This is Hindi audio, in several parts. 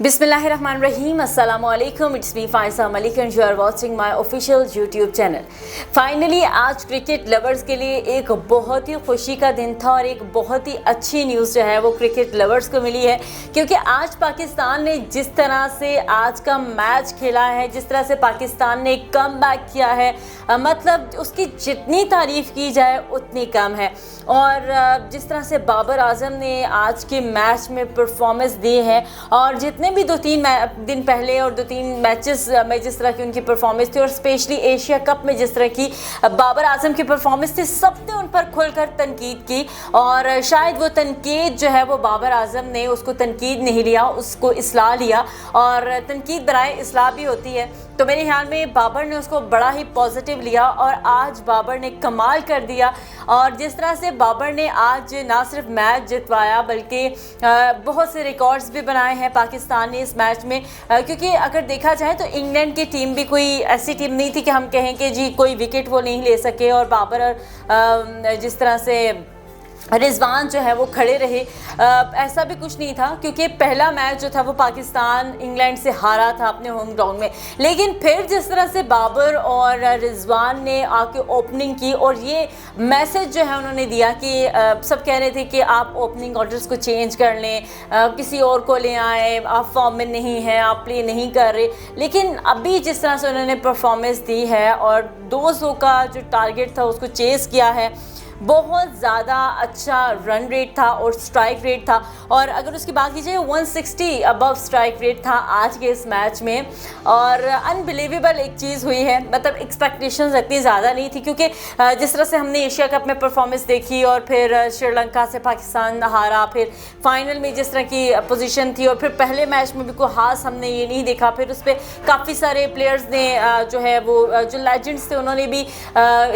बिस्मिल्लाहिर्रहमानिर्रहीम अस्सलाम वालेकुम, it's me Faiza Malik and you are watching my official YouTube channel. Finally आज क्रिकेट लवर्स के लिए एक बहुत ही खुशी का दिन था और एक बहुत ही अच्छी न्यूज़ जो है वो क्रिकेट लवर्स को मिली है, क्योंकि आज पाकिस्तान ने जिस तरह से आज का मैच खेला है, जिस तरह से पाकिस्तान ने कमबैक किया है, मतलब उसकी जितनी तारीफ़ की जाए उतनी कम है। और जिस तरह से बाबर आजम ने आज के मैच में परफॉर्मेंस दी है और जितने भी 2-3 दिन पहले और 2-3 मैचेस में जिस तरह की उनकी परफॉर्मेंस थी और स्पेशली एशिया कप में जिस तरह की बाबर आजम की परफॉर्मेंस थी, सबने उन पर खुलकर तनकीद की। और शायद वो तनकीद जो है वो बाबर आजम ने उसको तनकीद नहीं लिया, उसको इस्लाह लिया, और तनकीद बराए इस्लाह भी होती है। तो मेरे ख्याल में बाबर ने उसको बड़ा ही पॉजिटिव लिया और आज बाबर ने कमाल कर दिया। और जिस तरह से बाबर ने आज ना सिर्फ मैच जितवाया बल्कि बहुत से रिकॉर्ड्स भी बनाए हैं पाकिस्तान ने इस मैच में, क्योंकि अगर देखा जाए तो इंग्लैंड की टीम भी कोई ऐसी टीम नहीं थी कि हम कहें कि जी कोई विकेट वो नहीं ले सके, और बाबर जिस तरह से रिजवान जो है वो खड़े रहे, ऐसा भी कुछ नहीं था, क्योंकि पहला मैच जो था वो पाकिस्तान इंग्लैंड से हारा था अपने होम ग्राउंड में। लेकिन फिर जिस तरह से बाबर और रिजवान ने आके ओपनिंग की और ये मैसेज जो है उन्होंने दिया कि सब कह रहे थे कि आप ओपनिंग ऑर्डर्स को चेंज कर लें, किसी और को ले आए, आप फॉर्म में नहीं हैं, आप प्ले नहीं कर रहे। लेकिन अभी जिस तरह से उन्होंने परफॉर्मेंस दी है और 200 का जो टारगेट था उसको चेज़ किया है, बहुत ज़्यादा अच्छा रन रेट था और स्ट्राइक रेट था। और अगर उसकी बात की जाए 160 अबव स्ट्राइक रेट था आज के इस मैच में। और अनबिलीवेबल एक चीज़ हुई है, मतलब एक्सपेक्टेशंस इतनी ज़्यादा नहीं थी, क्योंकि जिस तरह से हमने एशिया कप में परफॉर्मेंस देखी और फिर श्रीलंका से पाकिस्तान हारा, फिर फाइनल में जिस तरह की पोजीशन थी, और फिर पहले मैच में भी कोई खास हमने ये नहीं देखा। फिर उस पर काफ़ी सारे प्लेयर्स ने जो है वो जो लेजेंड्स थे उन्होंने भी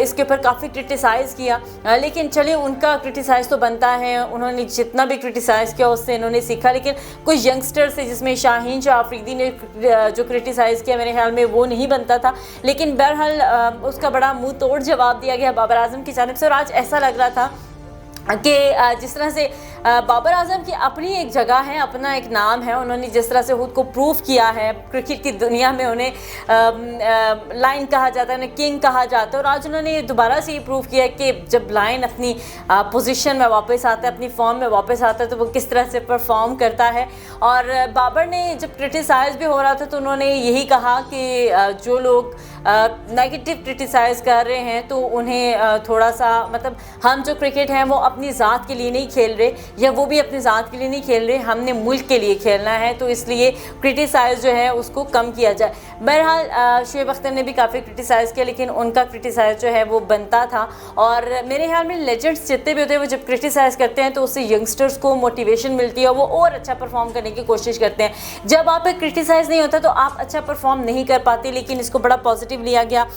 इसके ऊपर काफ़ी क्रिटिसाइज़ किया। लेकिन चलिए, उनका क्रिटिसाइज़ तो बनता है, उन्होंने जितना भी क्रिटिसाइज़ किया उससे इन्होंने सीखा। लेकिन कुछ यंगस्टर्स थे जिसमें शाहीन शाह अफरीदी ने जो क्रिटिसाइज़ किया, मेरे ख्याल में वो नहीं बनता था। लेकिन बहरहाल उसका बड़ा मुंह तोड़ जवाब दिया गया बाबर आजम की जानिब से। और आज ऐसा लग रहा था कि जिस तरह से बाबर आजम की अपनी एक जगह है, अपना एक नाम है, उन्होंने जिस तरह से खुद को प्रूव किया है क्रिकेट की दुनिया में, उन्हें लाइन कहा जाता है, उन्हें किंग कहा जाता है। और आज उन्होंने दोबारा से ये प्रूव किया कि जब लाइन अपनी पोजीशन में वापस आता है, अपनी फॉर्म में वापस आता है, तो वो किस तरह से परफॉर्म करता है। और बाबर ने जब क्रिटिसाइज़ भी हो रहा था तो उन्होंने यही कहा कि जो लोग नेगेटिव क्रिटिसाइज़ कर रहे हैं तो उन्हें थोड़ा सा, मतलब हम जो क्रिकेट हैं वो अपनी ज़ात के लिए नहीं खेल रहे, या वो भी अपनी ज़ात के लिए नहीं खेल रहे, हमने मुल्क के लिए खेलना है, तो इसलिए क्रिटिसाइज़ जो है उसको कम किया जाए। बहरहाल शुएब अख्तर ने भी काफ़ी क्रिटिसाइज़ किया, लेकिन उनका क्रिटिसाइज़ जो है वो बनता था। और मेरे ख्याल में लेजेंड्स जितने भी होते हैं वो जब क्रिटिसाइज़ करते हैं तो उससे यंगस्टर्स को मोटिवेशन मिलती है, वो और अच्छा परफॉर्म करने की कोशिश करते हैं। जब आप क्रिटिसाइज़ नहीं होता तो आप अच्छा परफॉर्म नहीं कर पाते, लेकिन इसको बड़ा पॉजिटिव लिया गया।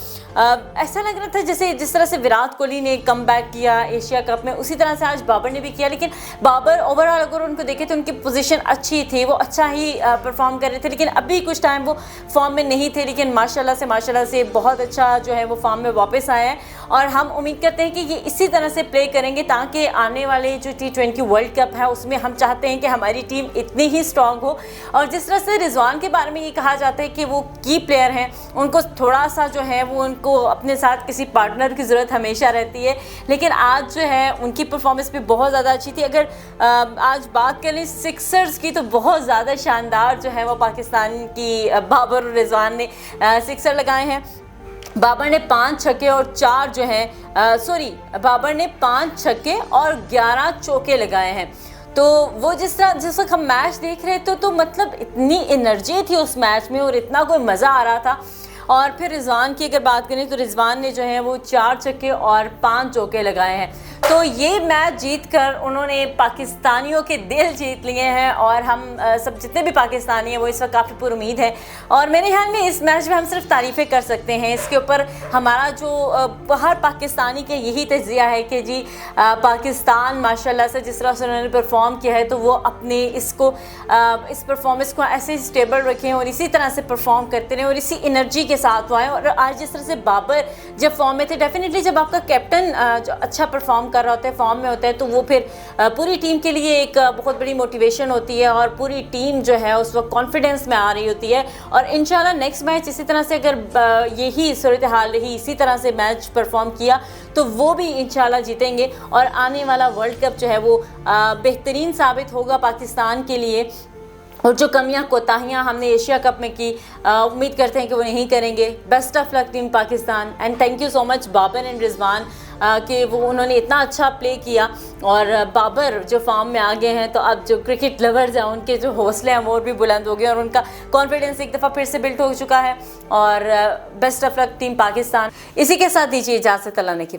ऐसा लग रहा था जैसे जिस तरह से विराट कोहली ने कम बैक किया एशिया कप में, उसी तरह से आज बाबर ने भी किया। लेकिन बाबर ओवरऑल अगर उनको देखें तो उनकी पोजीशन अच्छी थी, वो अच्छा ही परफॉर्म कर रहे थे, लेकिन अभी कुछ टाइम वो फॉर्म में नहीं थे। लेकिन माशाल्लाह से बहुत अच्छा जो है वो फॉर्म में वापस आए हैं, और हम उम्मीद करते हैं कि ये इसी तरह से प्ले करेंगे ताकि आने वाले जो T20 वर्ल्ड कप है उसमें हम चाहते हैं कि हमारी टीम इतनी ही स्ट्रॉन्ग हो। और जिस तरह से रिजवान के बारे में ये कहा जाता है कि वो की प्लेयर हैं, उनको थोड़ा सा जो है वो उनको अपने साथ किसी पार्टनर की ज़रूरत हमेशा रहती है, लेकिन आज जो है उनकी परफॉर्मेंस भी बहुत ज़्यादा अच्छी थी। अगर आज बात करें सिक्सर्स की तो बहुत ज़्यादा शानदार जो है वो पाकिस्तान की बाबर और रिजवान ने सिक्सर लगाए हैं। बाबर ने 5 छक्के और 4 जो हैं बाबर ने 5 छक्के और 11 चौके लगाए हैं। तो वो जिस वक्त हम मैच देख रहे थे तो मतलब इतनी एनर्जी थी उस मैच में और इतना कोई मज़ा आ रहा था। और फिर रिजवान की अगर बात करें तो रिजवान ने जो है वो 4 छक्के और 5 चौके लगाए हैं। तो ये मैच जीतकर उन्होंने पाकिस्तानियों के दिल जीत लिए हैं, और हम सब जितने भी पाकिस्तानी हैं वो इस वक्त काफ़ी पुरुमीद हैं। और मेरे ख्याल में इस मैच में हम सिर्फ तारीफ़ें कर सकते हैं। इसके ऊपर हमारा जो हर पाकिस्तानी का यही तज़िया है कि जी पाकिस्तान माशाल्लाह से जिस तरह से उन्होंने परफॉर्म किया है तो वो अपने इस परफॉर्मेंस को ऐसे स्टेबल रखें और इसी तरह से परफॉर्म करते रहें और इसी एनर्जी के साथ हुआ है। और आज जिस तरह से बाबर जब फॉर्म में थे, डेफिनेटली जब आपका कैप्टन जो अच्छा परफॉर्म कर रहा होता है, फॉर्म में होता है, तो वो फिर पूरी टीम के लिए एक बहुत बड़ी मोटिवेशन होती है और पूरी टीम जो है उस वक्त कॉन्फिडेंस में आ रही होती है। और इंशाल्लाह नेक्स्ट मैच इसी तरह से अगर यही सूरत हाल रही, इसी तरह से मैच परफॉर्म किया तो वो भी इंशाल्लाह जीतेंगे और आने वाला वर्ल्ड कप जो है वो बेहतरीन साबित होगा पाकिस्तान के लिए। और जो कमियां कोताहियां हमने एशिया कप में की, उम्मीद करते हैं कि वो नहीं करेंगे। Best of luck team Pakistan and thank you so much Babar and Rizwan कि वो उन्होंने इतना अच्छा प्ले किया। और बाबर जो फॉर्म में आ गए हैं तो अब जो क्रिकेट लवर्स हैं उनके जो हौसले हैं वो और भी बुलंद हो गए और उनका कॉन्फिडेंस एक दफ़ा फिर से बिल्ड हो चुका है। और best of luck team Pakistan. इसी के साथ दीजिए इजाज़त, अल्लाह ने की।